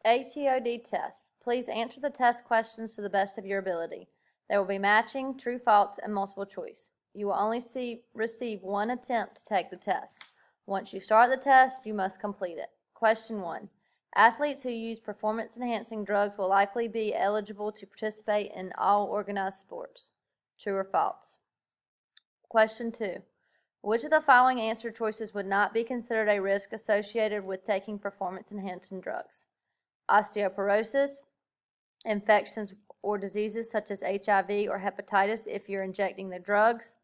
ATOD Test. Please answer the test questions to the best of your ability. There will be matching, true, false, and multiple choice. You will only receive one attempt to take the test. Once you start the test, you must complete it. Question 1. Athletes who use performance-enhancing drugs will likely be eligible to participate in all organized sports. True or false? Question 2. Which of the following answer choices would not be considered a risk associated with taking performance-enhancing drugs? Osteoporosis, infections or diseases such as HIV or hepatitis if you're injecting the drugs,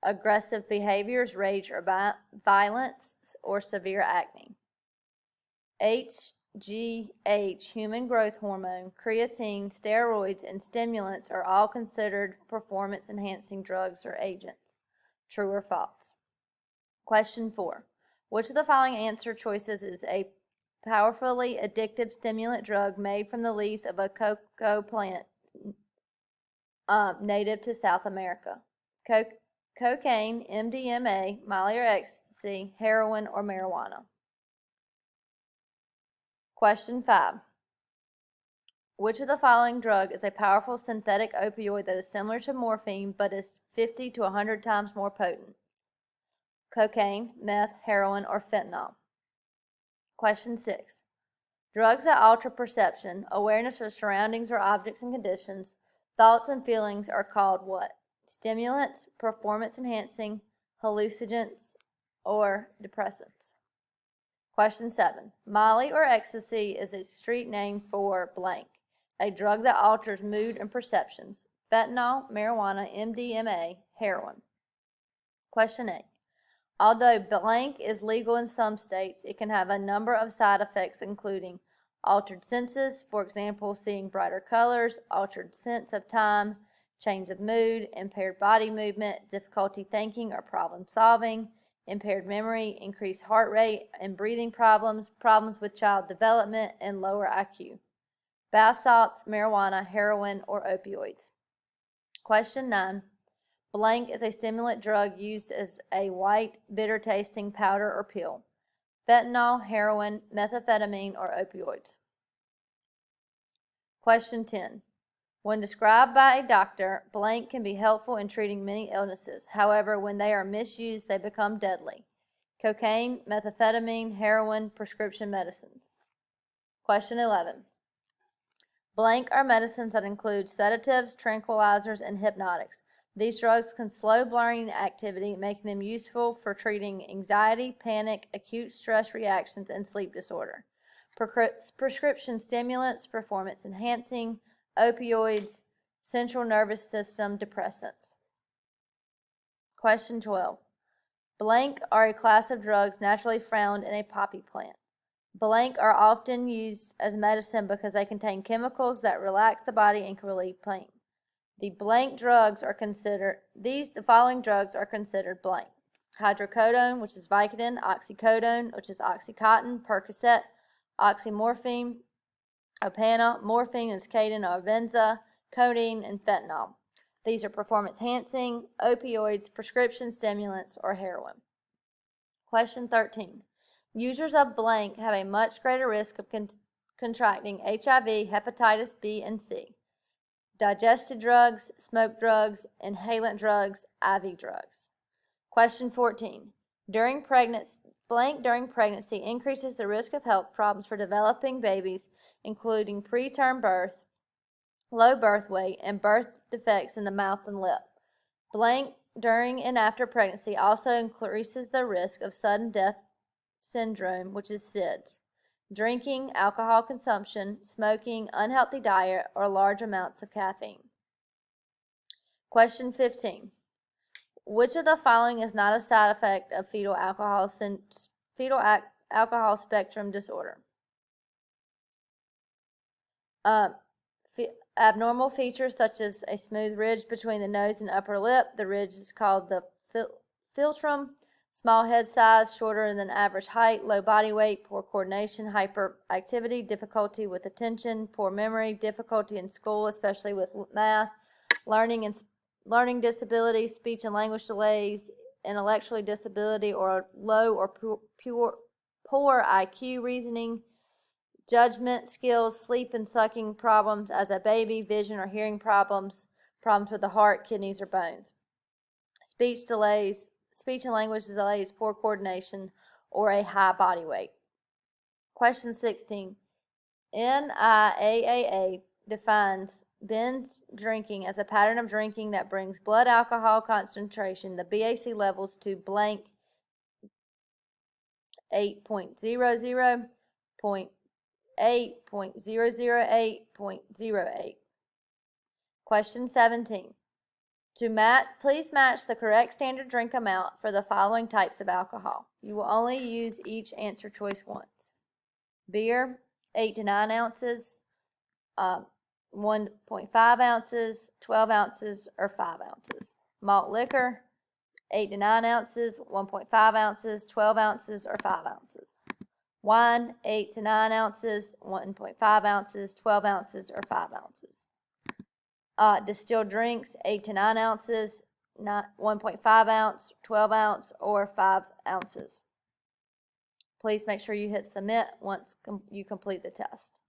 aggressive behaviors, rage or violence, or severe acne. HGH, human growth hormone, creatine, steroids, and stimulants are all considered performance-enhancing drugs or agents. True or false? Question 4. Which of the following answer choices is a powerfully addictive stimulant drug made from the leaves of a cocoa plant native to South America? Cocaine, MDMA, Molly or ecstasy, heroin, or marijuana? Question 5. Which of the following drug is a powerful synthetic opioid that is similar to morphine but is 50 to 100 times more potent? Cocaine, meth, heroin, or fentanyl? Question 6. Drugs that alter perception, awareness of surroundings or objects and conditions, thoughts and feelings are called what? Stimulants, performance-enhancing, hallucinogens, or depressants? Question 7. Molly or ecstasy is a street name for blank, a drug that alters mood and perceptions. Fentanyl, marijuana, MDMA, heroin. Question 8. Although blank is legal in some states, it can have a number of side effects including altered senses, for example, seeing brighter colors, altered sense of time, change of mood, impaired body movement, difficulty thinking or problem solving, impaired memory, increased heart rate and breathing problems, problems with child development, and lower IQ. Bath salts, marijuana, heroin, or opioids. Question 9. Blank is a stimulant drug used as a white, bitter-tasting powder or pill. Fentanyl, heroin, methamphetamine, or opioids. Question 10. When described by a doctor, blank can be helpful in treating many illnesses. However, when they are misused, they become deadly. Cocaine, methamphetamine, heroin, prescription medicines. Question 11. Blank are medicines that include sedatives, tranquilizers, and hypnotics. These drugs can slow brain activity, making them useful for treating anxiety, panic, acute stress reactions, and sleep disorder. Prescription stimulants, performance-enhancing, opioids, central nervous system depressants. Question 12. Blank are a class of drugs naturally found in a poppy plant. Blank are often used as medicine because they contain chemicals that relax the body and can relieve pain. The following drugs are considered blank. Hydrocodone, which is Vicodin, oxycodone, which is Oxycontin, Percocet, oxymorphine, Opana, morphine is Cadin or Avenza, codeine, and fentanyl. These are performance-enhancing, opioids, prescription stimulants, or heroin. Question 13. Users of blank have a much greater risk of contracting HIV, hepatitis B and C. Digested drugs, smoke drugs, inhalant drugs, IV drugs. Question 14. Blank during pregnancy increases the risk of health problems for developing babies, including preterm birth, low birth weight, and birth defects in the mouth and lip. Blank during and after pregnancy also increases the risk of sudden death syndrome, which is SIDS. Drinking, alcohol consumption, smoking, unhealthy diet, or large amounts of caffeine. Question 15. Which of the following is not a side effect of fetal alcohol spectrum disorder? Abnormal features such as a smooth ridge between the nose and upper lip. The ridge is called the philtrum. Small head size, shorter than average height, low body weight, poor coordination, hyperactivity, difficulty with attention, poor memory, difficulty in school, especially with math, learning disabilities, speech and language delays, intellectual disability, or low or poor IQ, reasoning, judgment, skills, sleep and sucking problems as a baby, vision or hearing problems, problems with the heart, kidneys, or bones. Speech delays, speech and language delays, poor coordination, or a high body weight. Question 16. NIAAA defines binge drinking as a pattern of drinking that brings blood alcohol concentration, the BAC levels, to blank 8.00, 0.8, 0.008, 0.08. Question 17. Please match the correct standard drink amount for the following types of alcohol. You will only use each answer choice once. Beer, 8 to 9 ounces, 1.5 ounces, 12 ounces, or 5 ounces. Malt liquor, 8 to 9 ounces, 1.5 ounces, 12 ounces, or 5 ounces. Wine, 8 to 9 ounces, 1.5 ounces, 12 ounces, or 5 ounces. Distilled drinks, 8 to 9 ounces, 1.5 ounce, 12 ounce, or 5 ounces. Please make sure you hit submit once you complete the test.